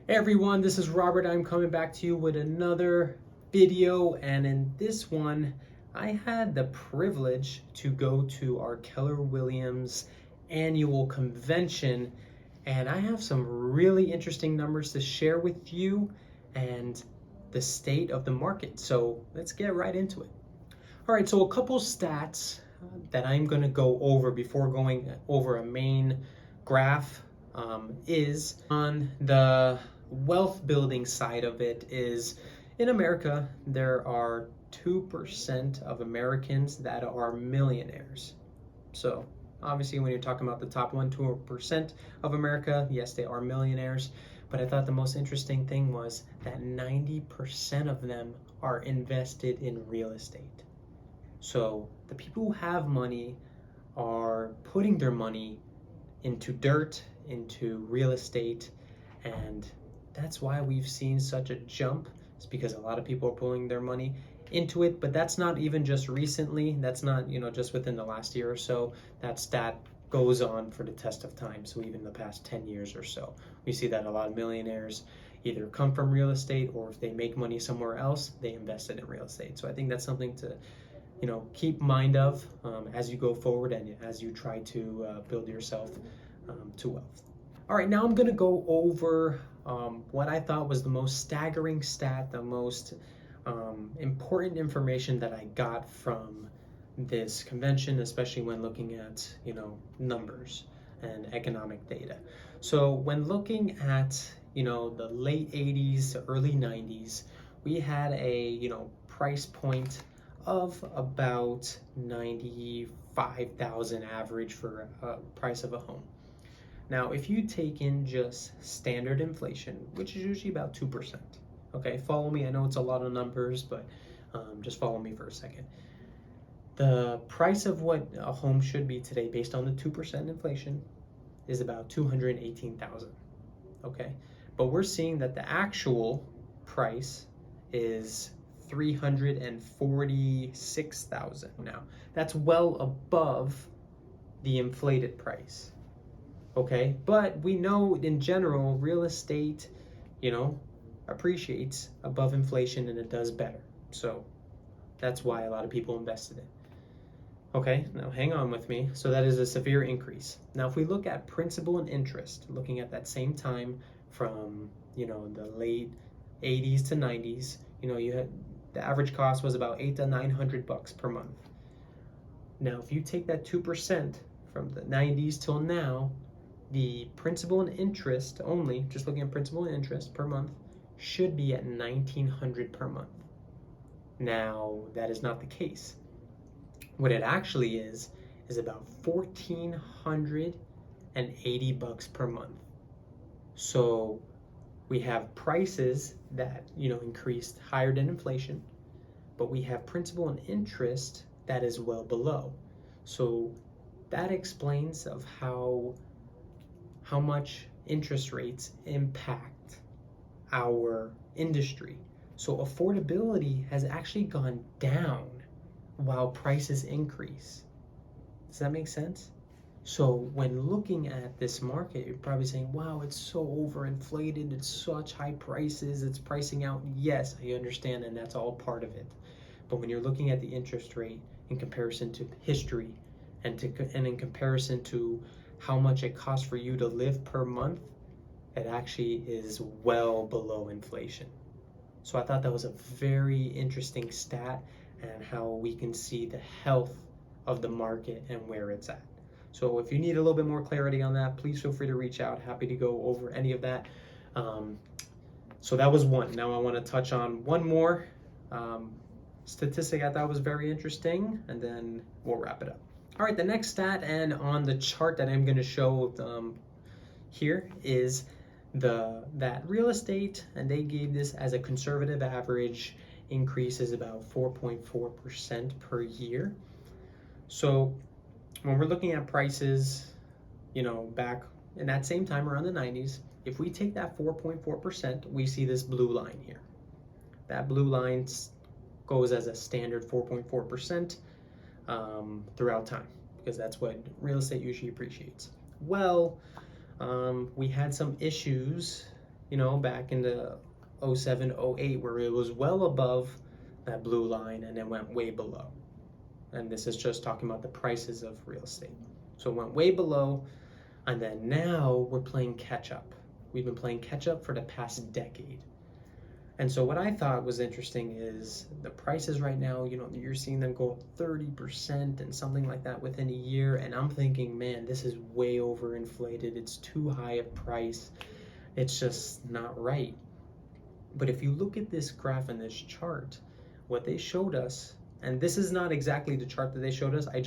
Hey everyone, this is Robert. I'm coming back to you with another video, and in this one, I had the privilege to go to our Keller Williams annual convention, and I have some really interesting numbers to share with you and the state of the market. So let's get right into it. All right, so a couple stats that I'm going to go over before going over a main graph is on the wealth building side of it is in America, there are 2% of Americans that are millionaires. So obviously when you're talking about the top 2% of America, yes, they are millionaires. But I thought the most interesting thing was that 90% of them are invested in real estate. So the people who have money are putting their money into dirt, into real estate, and that's why we've seen such a jump. It's because a lot of people are pulling their money into it, but that's not even just recently. That's not, just within the last year or so. That stat goes on for the test of time. So even the past 10 years or so, we see that a lot of millionaires either come from real estate, or if they make money somewhere else, they invest it in real estate. So I think that's something to keep mind of as you go forward and as you try to build yourself to wealth. All right, now I'm going to go over what I thought was the most staggering stat, the most important information that I got from this convention, especially when looking at numbers and economic data. So when looking at the late 80s to early 90s, we had a price point of about 95,000 average for a price of a home. Now, if you take in just standard inflation, which is usually about 2%, okay, follow me. I know it's a lot of numbers, but just follow me for a second. The price of what a home should be today, based on the 2% inflation, is about 218,000. Okay, but we're seeing that the actual price is 346,000 now. That's well above the inflated price. Okay, but we know in general real estate, appreciates above inflation and it does better. So that's why a lot of people invested in it. Okay, now hang on with me. So that is a severe increase. Now, if we look at principal and interest, looking at that same time from, the late 80s to 90s, you had the average cost was about $800 to $900 per month. Now, if you take that 2% from the 90s till now, the principal and interest only, just looking at principal and interest per month, should be at $1,900 per month. Now, that is not the case. What it actually is about $1,480 per month. So we have prices that increased higher than inflation, but we have principal and interest that is well below. So that explains of how much interest rates impact our industry. So affordability has actually gone down while prices increase. Does that make sense? So when looking at this market, you're probably saying, wow, it's so overinflated, it's such high prices, it's pricing out. Yes, I understand, and that's all part of it. But when you're looking at the interest rate in comparison to history and in comparison to how much it costs for you to live per month, it actually is well below inflation. So I thought that was a very interesting stat, and how we can see the health of the market and where it's at. So if you need a little bit more clarity on that, please feel free to reach out. Happy to go over any of that. So that was one. Now I want to touch on one more statistic I thought was very interesting, and then we'll wrap it up. All right, the next stat, and on the chart that I'm going to show here, is that real estate, and they gave this as a conservative average increase is about 4.4% per year. So when we're looking at prices, back in that same time around the 90s, if we take that 4.4%, we see this blue line here. That blue line goes as a standard 4.4% throughout time, because that's what real estate usually appreciates. Well, we had some issues back in the 07, 08, where it was well above that blue line and then went way below. And this is just talking about the prices of real estate. So it went way below, and then now we're playing catch up. We've been playing catch up for the past decade. And so what I thought was interesting is the prices right now, you're seeing them go 30% and something like that within a year. And I'm thinking, man, this is way overinflated. It's too high a price. It's just not right. But if you look at this graph and this chart, what they showed us, and this is not exactly the chart that they showed us, I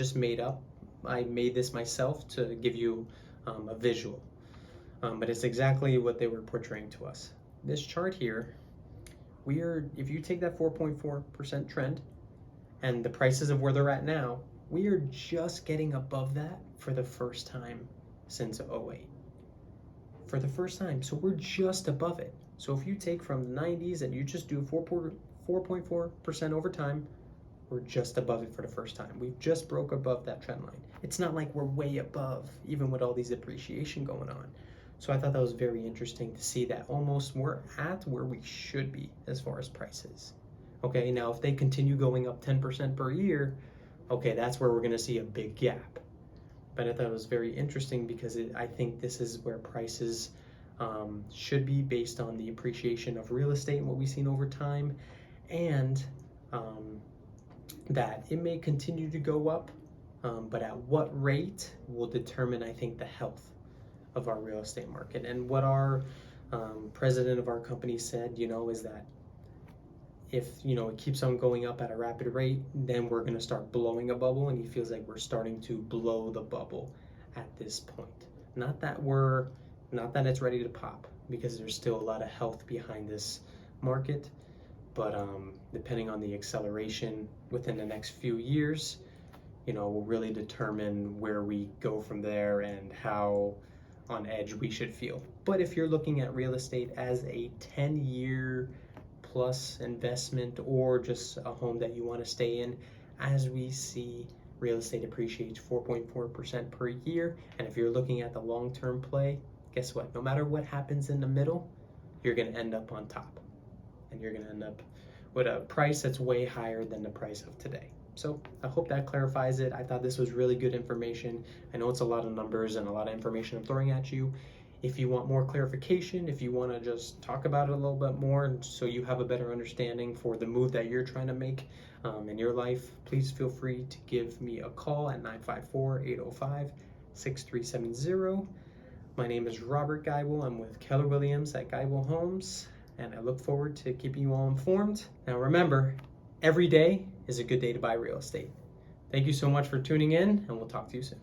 made this myself to give you a visual. But it's exactly what they were portraying to us. This chart here, if you take that 4.4% trend and the prices of where they're at now, we are just getting above that for the first time since 08. For the first time, so we're just above it. So if you take from the 90s and you just do 4.4% over time, we're just above it for the first time. We've just broke above that trend line. It's not like we're way above, even with all these appreciation going on. So I thought that was very interesting to see that almost we're at where we should be as far as prices. Okay, now if they continue going up 10% per year, okay, that's where we're gonna see a big gap. But I thought it was very interesting because I think this is where prices should be based on the appreciation of real estate and what we've seen over time, and that it may continue to go up, but at what rate will determine, I think, the health of our real estate market. And what our president of our company said, is that if it keeps on going up at a rapid rate, then we're going to start blowing a bubble, and he feels like we're starting to blow the bubble at this point. Not that it's ready to pop, because there's still a lot of health behind this market, but depending on the acceleration within the next few years, will really determine where we go from there and how on edge we should feel. But if you're looking at real estate as a 10-year plus investment, or just a home that you want to stay in, as we see real estate appreciates 4.4% per year, and if you're looking at the long-term play, guess what? No matter what happens in the middle, you're going to end up on top, and you're going to end up with a price that's way higher than the price of today. So I hope that clarifies it. I thought this was really good information. I know it's a lot of numbers and a lot of information I'm throwing at you. If you want more clarification, if you want to just talk about it a little bit more so you have a better understanding for the move that you're trying to make in your life, please feel free to give me a call at 954-805-6370. My name is Robert Geibel. I'm with Keller Williams at Geibel Homes, and I look forward to keeping you all informed. Now remember, every day is a good day to buy real estate. Thank you so much for tuning in, and we'll talk to you soon.